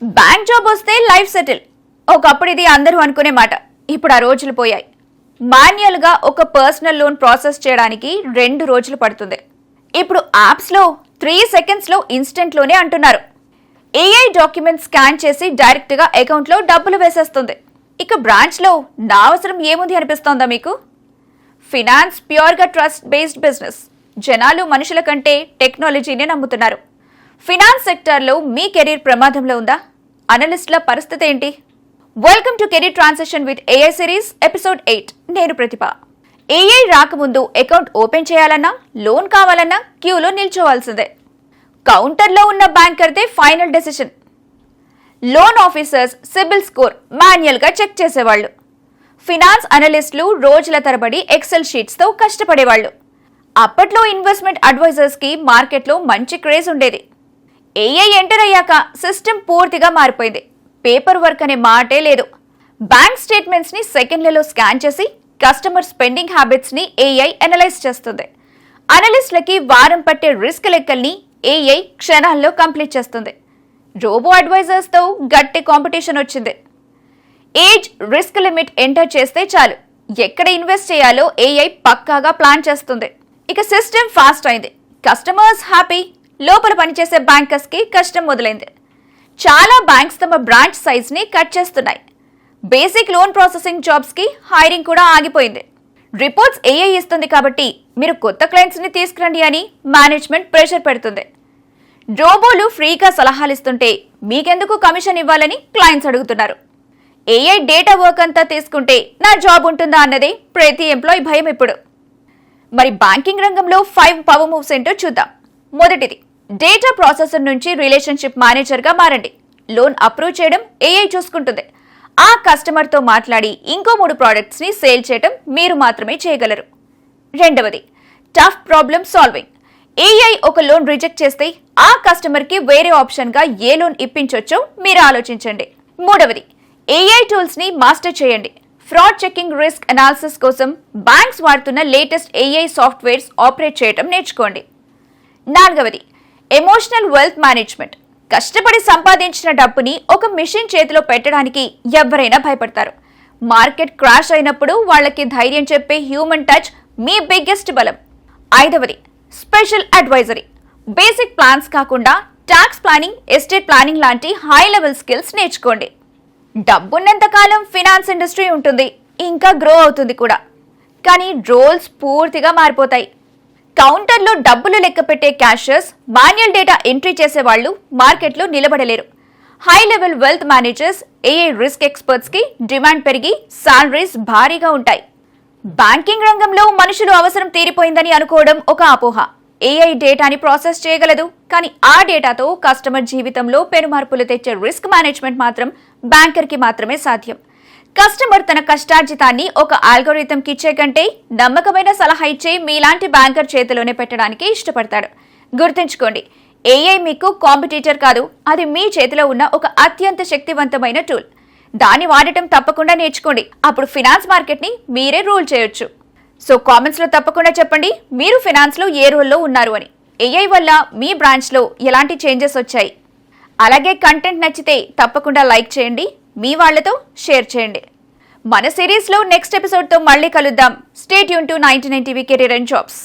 Bank job వస్తే life settle. ఒకప్పుడు ఇది అందరూ అనుకునే మాట. ఇప్పుడు ఆ రోజులు పోయాయి. మాన్యువల్ గా ఒక పర్సనల్ లోన్ ప్రాసెస్ చేయడానికి 2 రోజులు పడుతుంది. ఇప్పుడు యాప్స్ లో 3 సెకండ్స్ లో ఇన్స్టెంట్ లోనే అంటున్నారు. ఏఐ డాక్యుమెంట్ స్కాన్ చేసి డైరెక్ట్ గా అకౌంట్ లో డబ్బులు వేసేస్తుంది. ఇక బ్రాంచ్ లో నా అవసరం ఏముంది అనిపిస్తోందా మీకు? ఫినాన్స్ ప్యూర్ గా ట్రస్ట్ బేస్డ్ బిజినెస్. జనాలు మనుషుల కంటే టెక్నాలజీని నమ్ముతున్నారు. ఫినాన్స్ సెక్టర్ లో మీ కెరీర్ ప్రమాదంలో ఉందా? అనలిస్ట్ల పరిస్థితి ఏంటి? Welcome to career transition with AI series episode 8. నేను ప్రతిభ. ఏఐ రాకముందు అకౌంట్ ఓపెన్ చేయాలన్నా, లోన్ కావాలన్నా క్యూలో నిల్చోవాల్సిందే. కౌంటర్లో ఉన్న బ్యాంకర్దే final decision. Loan officers CIBIL score manual గా చెక్ చేసేవాళ్లు. ఫినాన్స్ అనలిస్టులు రోజుల తరబడి ఎక్సెల్ షీట్స్ తో కష్టపడేవాళ్లు. అప్పట్లో ఇన్వెస్ట్మెంట్ అడ్వైజర్స్ కి మార్కెట్లో మంచి క్రేజ్ ఉండేది. ఏఐ ఎంటర్ అయ్యాక సిస్టమ్ పూర్తిగా మారిపోయింది. పేపర్ వర్క్ అనే మాటే లేదు. బ్యాంక్ స్టేట్మెంట్స్ ని సెకండ్లలో స్కాన్ చేసి కస్టమర్ స్పెండింగ్ హ్యాబిట్స్ ని ఏఐ అనలైజ్ చేస్తుంది. అనలిస్టులకి వారం పట్టే రిస్క్ లెక్కల్ని ఏఐ క్షణాల్లో కంప్లీట్ చేస్తుంది. రోబో అడ్వైజర్స్ తో గట్టి కాంపిటీషన్ వచ్చింది. ఏజ్, రిస్క్ లిమిట్ ఎంటర్ చేస్తే చాలు, ఎక్కడ ఇన్వెస్ట్ చేయాలో ఏఐ పక్కాగా ప్లాన్ చేస్తుంది. ఇక సిస్టమ్ ఫాస్ట్ అయింది. Customers happy. లోపల పనిచేసే బ్యాంకర్స్ కి కష్టం మొదలైంది. చాలా బ్యాంక్స్ తమ బ్రాంచ్ సైజ్ ని కట్ చేస్తున్నాయి. బేసిక్ లోన్ ప్రాసెసింగ్ జాబ్స్ కి హైరింగ్ కూడా ఆగిపోయింది. రిపోర్ట్స్ ఏఐ ఇస్తుంది కాబట్టి మీరు కొత్త క్లయింట్స్ ని తీసుకురండి అని మేనేజ్మెంట్ ప్రెషర్ పెడుతుంది. రోబోలు ఫ్రీగా సలహాలు ఇస్తుంటే మీకెందుకు కమిషన్ ఇవ్వాలని క్లయింట్స్ అడుగుతున్నారు. ఏఐ డేటా వర్క్ అంతా తీసుకుంటే నా జాబ్ ఉంటుందా అన్నదే ప్రతి ఎంప్లాయీ భయం ఇప్పుడు. మరి బ్యాంకింగ్ రంగంలో 5 పవర్ మూవ్స్ ఏంటో చూద్దాం. మొదటిది, డేటా ప్రాసెసర్ నుంచి రిలేషన్షిప్ మేనేజర్ గా మారండి. లోన్ అప్రూవ్ చేయడం ఏఐ చూసుకుంటుంది. ఆ కస్టమర్ తో మాట్లాడి ఇంకో 3 ప్రోడక్ట్స్ ని సేల్ చేయడం మీరు మాత్రమే చేయగలరు. రెండవది, టఫ్ ప్రాబ్లమ్ సాల్వింగ్. ఏఐ ఒక లోన్ రిజెక్ట్ చేస్తే ఆ కస్టమర్ కి వేరే ఆప్షన్ గా ఏ లోన్ ఇప్పించొచ్చో మీరు ఆలోచించండి. మూడవది, ఏఐ టూల్స్ ని మాస్టర్ చేయండి. ఫ్రాడ్ చెకింగ్, రిస్క్ అనాలిసిస్ కోసం బ్యాంక్స్ వాడుతున్న లేటెస్ట్ ఏఐ సాఫ్ట్వేర్స్ ఆపరేట్ చేయడం నేర్చుకోండి. నాలుగవది, ఎమోషనల్ వెల్త్ మేనేజ్మెంట్. కష్టపడి సంపాదించిన డబ్బుని ఒక మిషన్ చేతిలో పెట్టడానికి ఎవరైనా భయపడతారు. మార్కెట్ క్రాష్ అయినప్పుడు వాళ్ళకి ధైర్యం చెప్పే హ్యూమన్ టచ్ మీ బిగ్గెస్ట్ బలం. ఐదవది, స్పెషల్ అడ్వైజరీ. బేసిక్ ప్లాన్స్ కాకుండా టాక్స్ ప్లానింగ్, ఎస్టేట్ ప్లానింగ్ లాంటి హై లెవెల్ స్కిల్స్ నేర్చుకోండి. డబ్బున్నంత కాలం ఫినాన్స్ ఇండస్ట్రీ ఉంటుంది, ఇంకా గ్రో అవుతుంది కూడా. కానీ రోల్స్ పూర్తిగా మారిపోతాయి. కౌంటర్లో డబ్బులు లెక్క పెట్టే క్యాషియర్స్, మాన్యువల్ డేటా ఎంట్రీ చేసే వాళ్లు మార్కెట్లో నిలబడలేరు. High level wealth managers, AI risk experts కి డిమాండ్ పెరిగి సాలరీస్ భారీగా ఉంటాయి. బ్యాంకింగ్ రంగంలో మనుషులు అవసరం తీరిపోయిందని అనుకోవడం ఒక అపోహ. ఏఐ డేటాని ప్రాసెస్ చేయగలదు, కానీ ఆ డేటాతో కస్టమర్ జీవితంలో పెనుమార్పులు తెచ్చే రిస్క్ మేనేజ్మెంట్ మాత్రం బ్యాంకర్ కి మాత్రమే సాధ్యం. కస్టమర్ తన కష్టార్జితాన్ని ఒక ఆల్గోరిథం కి ఇచ్చే కంటే నమ్మకమైన సలహా ఇచ్చే మీలాంటి బ్యాంకర్ చేతిలోనే పెట్టడానికి ఇష్టపడతాడు. గుర్తుంచుకోండి, ఏఐ మీకు కాంపిటీటర్ కాదు, అది మీ చేతిలో ఉన్న ఒక అత్యంత శక్తివంతమైన టూల్. దాన్ని వాడటం తప్పకుండా నేర్చుకోండి. అప్పుడు ఫినాన్స్ మార్కెట్ ని మీరే రూల్ చేయొచ్చు. సో కామెంట్స్ లో తప్పకుండా చెప్పండి, మీరు ఫినాన్స్ లో ఏ రోల్లో ఉన్నారు అని. ఏఐ వల్ల మీ బ్రాంచ్ లో ఎలాంటి చేంజెస్ వచ్చాయి? అలాగే కంటెంట్ నచ్చితే తప్పకుండా లైక్ చేయండి, మీ వాళ్లతో షేర్ చేయండి. మన సిరీస్ లో నెక్స్ట్ ఎపిసోడ్ తో మళ్ళీ కలుద్దాం. Stay tune to 99 TV career and jobs.